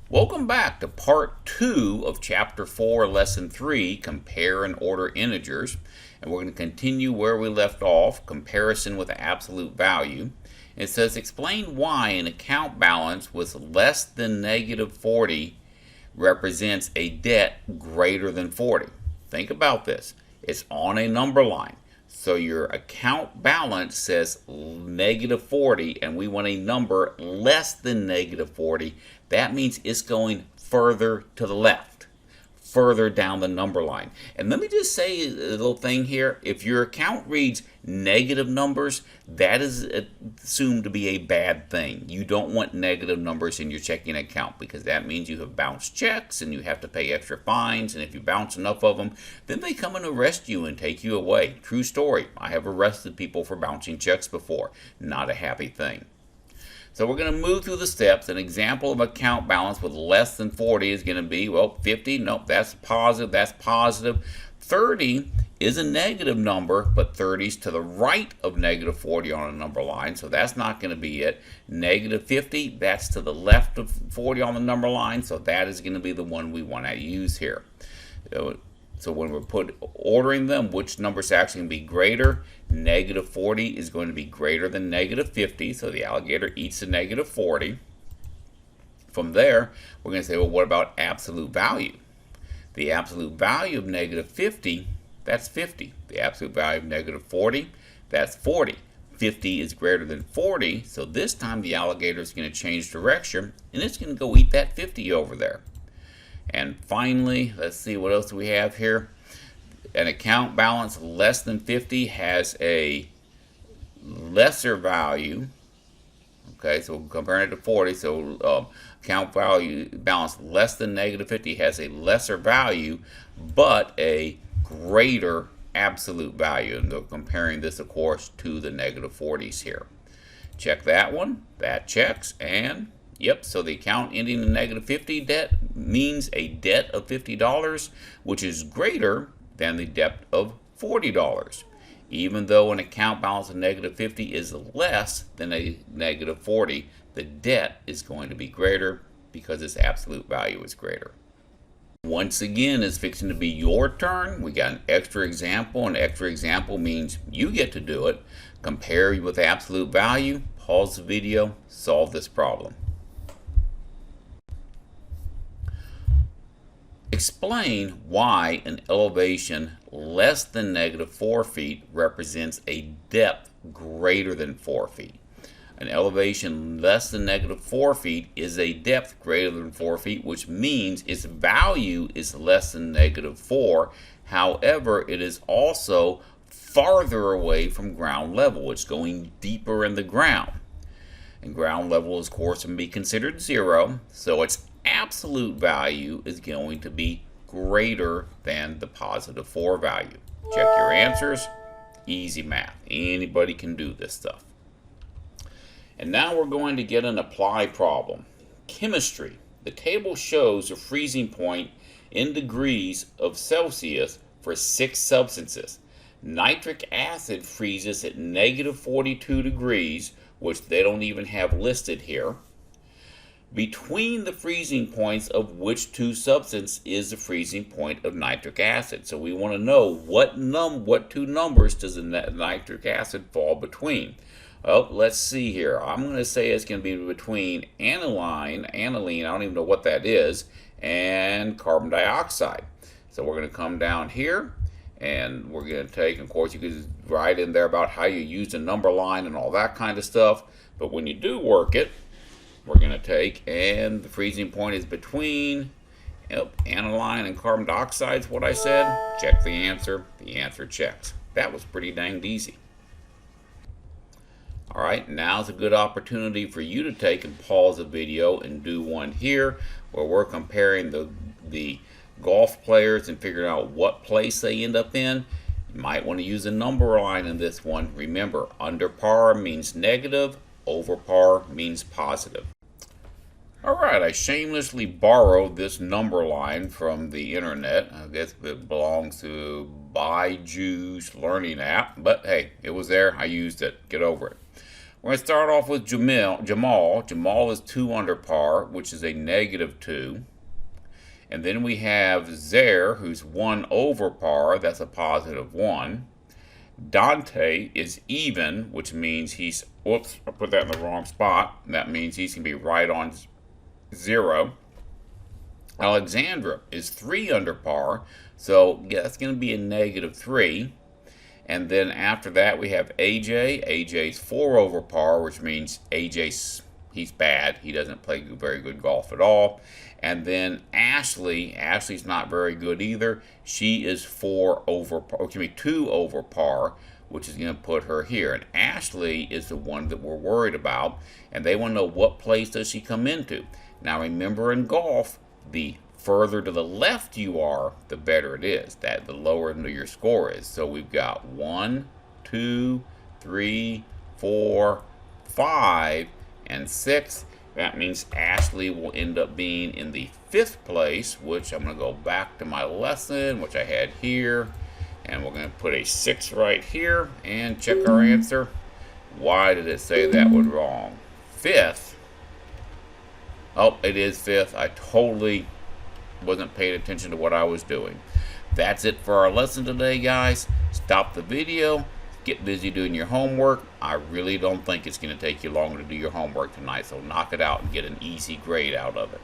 Welcome back to part 2 of chapter 4, lesson 3, compare and order integers. And we're going to continue where we left off, comparison with absolute value. It says explain why an account balance with less than negative 40 represents a debt greater than 40. Think about this. It's on a number line. So your account balance says negative 40 and we want a number less than negative 40. That means it's going further to the left, further down the number line. And let me just say a little thing here. If your account reads negative numbers, that is assumed to be a bad thing. You don't want negative numbers in your checking account because that means you have bounced checks and you have to pay extra fines. And if you bounce enough of them, then they come and arrest you and take you away. True story. I have arrested people for bouncing checks before. Not a happy thing. So we're going to move through the steps. An example of account balance with less than 40 is going to be, well, 50. Nope, that's positive. That's positive. 30 is a negative number, but 30 is to the right of negative 40 on a number line, so that's not going to be it. Negative 50, that's to the left of 40 on the number line, so that is going to be the one we want to use here. So when we're ordering them, which number is actually going to be greater? Negative 40 is going to be greater than negative 50, so the alligator eats the negative 40. From there, we're going to say, well, what about absolute value? The absolute value of negative 50, that's 50. The absolute value of negative 40, that's 40. 50 is greater than 40, so this time the alligator is going to change direction, and it's going to go eat that 50 over there. And finally, let's see what else we have here. An account balance less than 50 has a lesser value. Okay, so comparing it to 40, so account value balance less than negative 50 has a lesser value, but a greater absolute value. And they're comparing this, of course, to the negative 40s here. Check that one. That checks. And yep, so the account ending in negative 50 debt means a debt of $50, which is greater than the debt of $40. Even though an account balance of negative 50 is less than a negative 40, the debt is going to be greater because its absolute value is greater. Once again, it's fixing to be your turn. We got an extra example. An extra example means you get to do it. Compare with absolute value, pause the video, solve this problem. Explain why an elevation less than negative 4 feet represents a depth greater than 4 feet. An elevation less than negative 4 feet is a depth greater than 4 feet, which means its value is less than negative 4. However, it is also farther away from ground level. It's going deeper in the ground. And ground level, of course, can be considered 0, so its absolute value is going to be greater than the positive 4 value. Check your answers. Easy math. Anybody can do this stuff. And now we're going to get an apply problem. Chemistry. The table shows a freezing point in degrees of Celsius for 6 substances. Nitric acid freezes at negative 42 degrees, which they don't even have listed here. Between the freezing points of which two substances is the freezing point of nitric acid. So we want to know what two numbers does the nitric acid fall between. Well, let's see here. I'm going to say it's going to be between aniline, I don't even know what that is, and carbon dioxide. So we're going to come down here, and we're going to take, of course, you could write in there about how you use a number line and all that kind of stuff. But when you do work it, we're going to take, and the freezing point is between aniline and carbon dioxide is what I said. Check the answer. The answer checks. That was pretty dang easy. All right, now's a good opportunity for you to take and pause the video and do one here where we're comparing the golf players and figuring out what place they end up in. You might want to use a number line in this one. Remember, under par means negative, over par means positive. Alright, I shamelessly borrowed this number line from the internet. I guess it belongs to Byju's learning app, but hey, it was there. I used it. Get over it. We're going to start off with Jamal. Jamal is 2 under par, which is a -2. And then we have Zaire, who's 1 over par. That's a +1. Dante is even, which means he's, whoops, I put that in the wrong spot. That means he's going to be right on 0. Alexandra is 3 under par, so yeah, that's going to be a -3. And then after that, we have AJ. AJ's 4 over par, which means he's bad. He doesn't play very good golf at all. And then Ashley. Ashley's not very good either. She is 2 over par, which is going to put her here. And Ashley is the one that we're worried about. And they want to know, what place does she come into? Now remember, in golf, the further to the left you are, the better it is. The lower your score is. So we've got 1, 2, 3, 4, 5, and 6. That means Ashley will end up being in the 5th place, which I'm going to go back to my lesson, which I had here. And we're going to put a 6 right here and check our answer. Why did it say that was wrong? 5th. Oh, it is 5th. I totally wasn't paying attention to what I was doing. That's it for our lesson today, guys. Stop the video. Get busy doing your homework. I really don't think it's going to take you long to do your homework tonight, so knock it out and get an easy grade out of it.